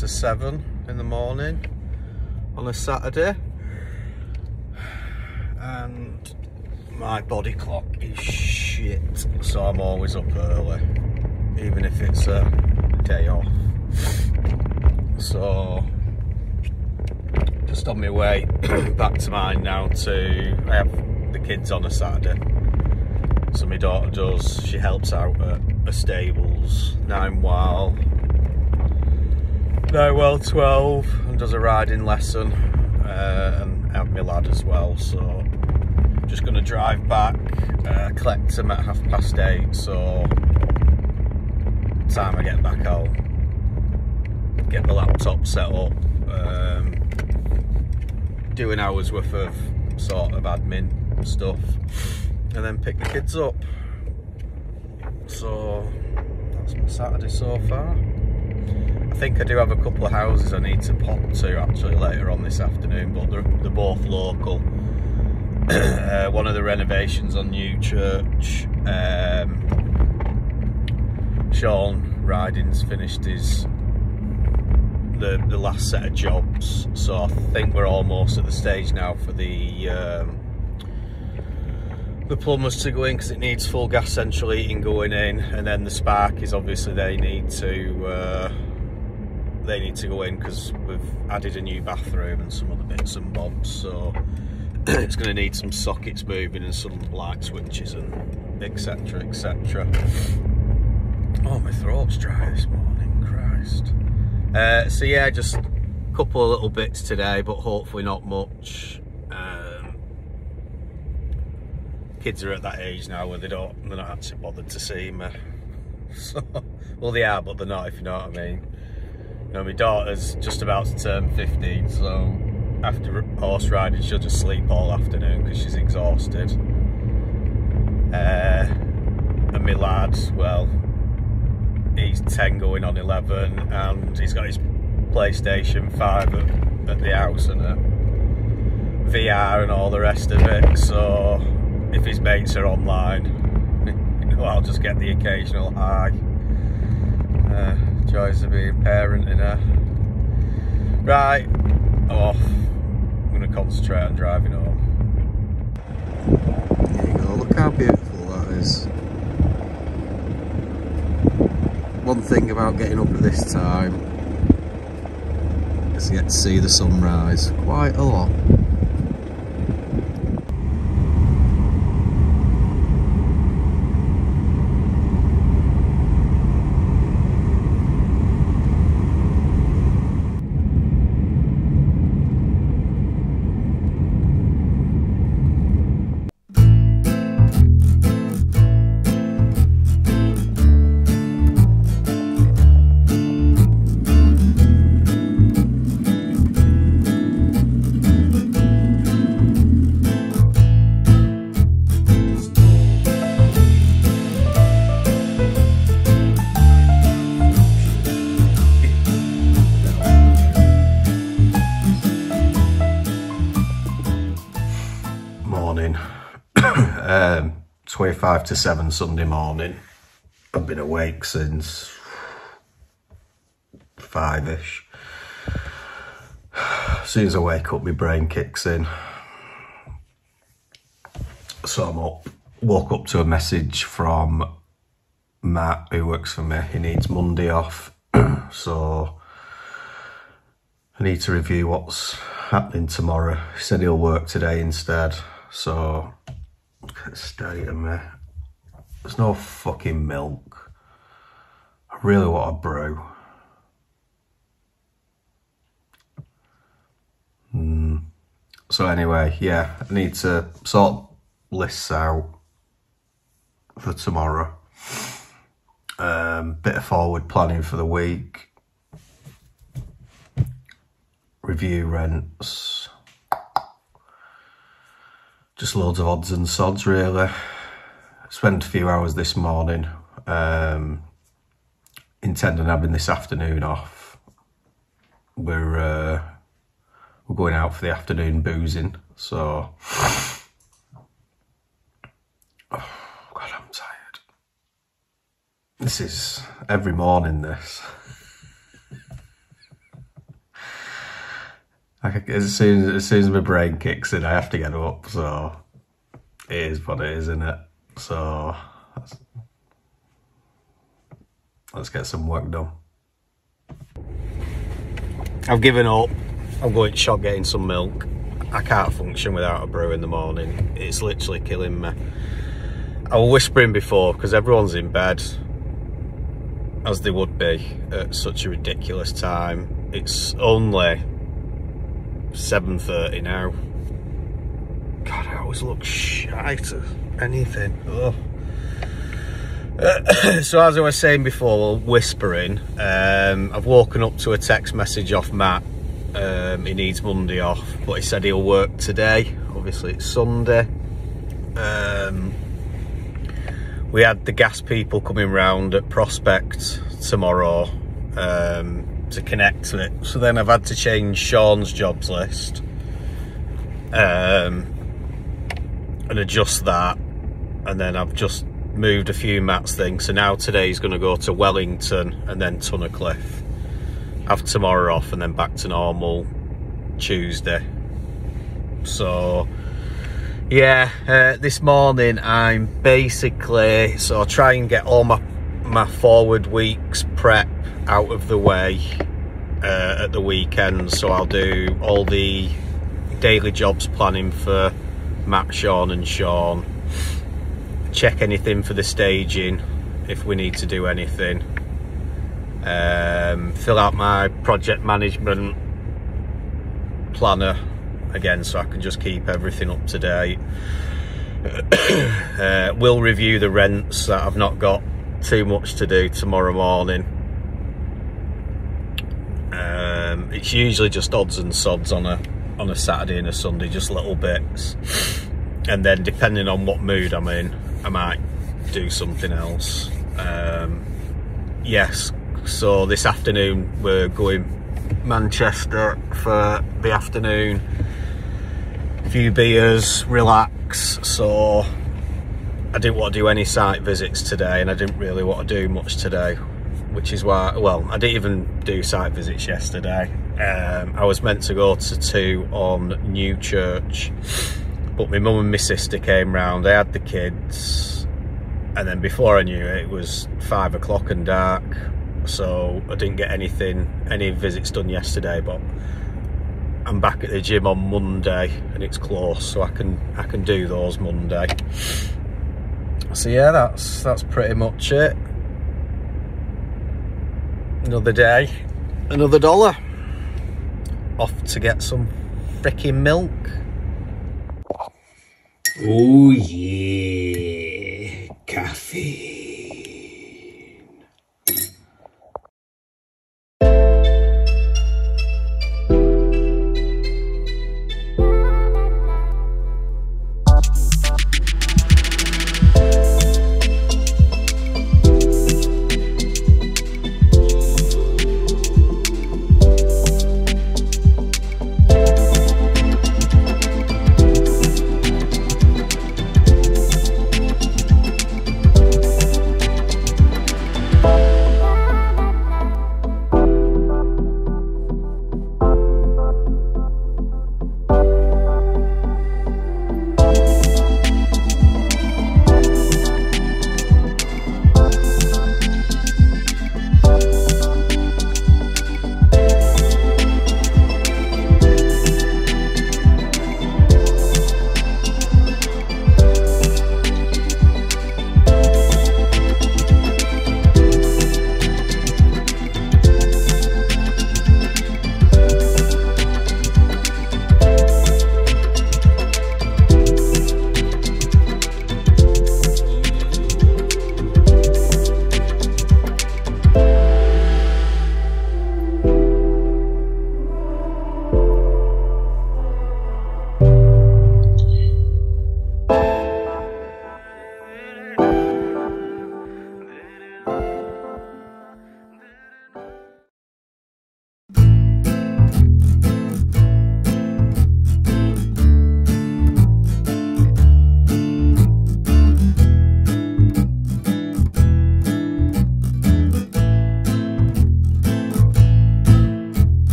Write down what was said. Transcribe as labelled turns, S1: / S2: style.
S1: to 7 in the morning on a Saturday, and my body clock is shit, so I'm always up early, even if it's a day off. So just on my way back to mine now I have the kids on a Saturday, so my daughter she helps out at the stables, 9 while 12, and does a riding lesson, and have my lad as well. So just going to drive back, collect him at 8:30, so time I get back I'll get the laptop set up, do an hour's worth of sort of admin stuff, and then pick the kids up. So that's my Saturday so far. I think I do have a couple of houses I need to pop to actually later on this afternoon, but they're both local. One of the renovations on New Church, Sean Riding's finished the last set of jobs, so I think we're almost at the stage now for the plumbers to go in, because it needs full gas central heating going in, and then the spark is obviously they need to go in because we've added a new bathroom and some other bits and bobs, so it's going to need some sockets moving and some light switches and etc, etc. Oh, my throat's dry this morning, Christ. So yeah, just a couple of little bits today, but hopefully not much. Kids are at that age now where they're not actually bothered to see me. So, well, they are, but they're not, if you know what I mean. You know, my daughter's just about to turn 15, so after horse riding she'll just sleep all afternoon because she's exhausted. And my lad, well, he's 10 going on 11, and he's got his PlayStation 5 at the house and a VR and all the rest of it, so if his mates are online, you know, I'll just get the occasional hi. Joys of being parenting her. Right, I'm off. I'm going to concentrate on driving home. There you go, look how beautiful that is. One thing about getting up at this time is you get to see the sunrise quite a lot. Morning. 25 to 7 Sunday morning. I've been awake since 5ish. As soon as I wake up, my brain kicks in. So I'm up. Woke up to a message from Matt, who works for me. He needs Monday off. So I need to review what's happening tomorrow. He said he'll work today instead. So look at the state of me. There's no fucking milk. I really want a brew. So anyway, yeah, I need to sort lists out for tomorrow. Bit of forward planning for the week. Review rents. Just loads of odds and sods, really. Spent a few hours this morning. Intending having this afternoon off. We're going out for the afternoon boozing, so oh God, I'm tired. This is every morning, this. As soon as my brain kicks in, I have to get up, so it is what it is, isn't it? So let's get some work done. I've given up. I'm going to shop getting some milk. I can't function without a brew in the morning. It's literally killing me. I was whispering before because everyone's in bed, as they would be at such a ridiculous time. It's only 7:30 now. God, I always look shite at anything. Ugh. So as I was saying before, whispering, I've woken up to a text message off Matt. He needs Monday off, but he said he'll work today. Obviously it's Sunday. We had the gas people coming round at Prospect tomorrow to connect to it. So then I've had to change Sean's jobs list and adjust that. And then I've just moved a few Matt's things. So now today's going to go to Wellington and then Tunnicliffe. Have tomorrow off and then back to normal Tuesday. So yeah, this morning I'm basically, so I try and get all my forward week's prep out of the way at the weekend. So I'll do all the daily jobs planning for Matt, Sean and Sean, check anything for the staging if we need to do anything, fill out my project management planner again so I can just keep everything up to date. We'll review the rents that I've not got too much to do tomorrow morning. It's usually just odds and sods on a Saturday and a Sunday, just little bits, and then depending on what mood I'm in I might do something else. Yes, so this afternoon we're going Manchester for the afternoon, a few beers, relax. So I didn't want to do any site visits today, and I didn't really want to do much today, which is why, well, I didn't even do site visits yesterday. I was meant to go to 2 on New Church, but my mum and my sister came round. I had the kids, and then before I knew it, it was 5 o'clock and dark. So I didn't get any visits done yesterday, but I'm back at the gym on Monday and it's close, so I can do those Monday. So yeah, that's pretty much it. Another day, another dollar. Off to get some freaking milk. Oh yeah, coffee.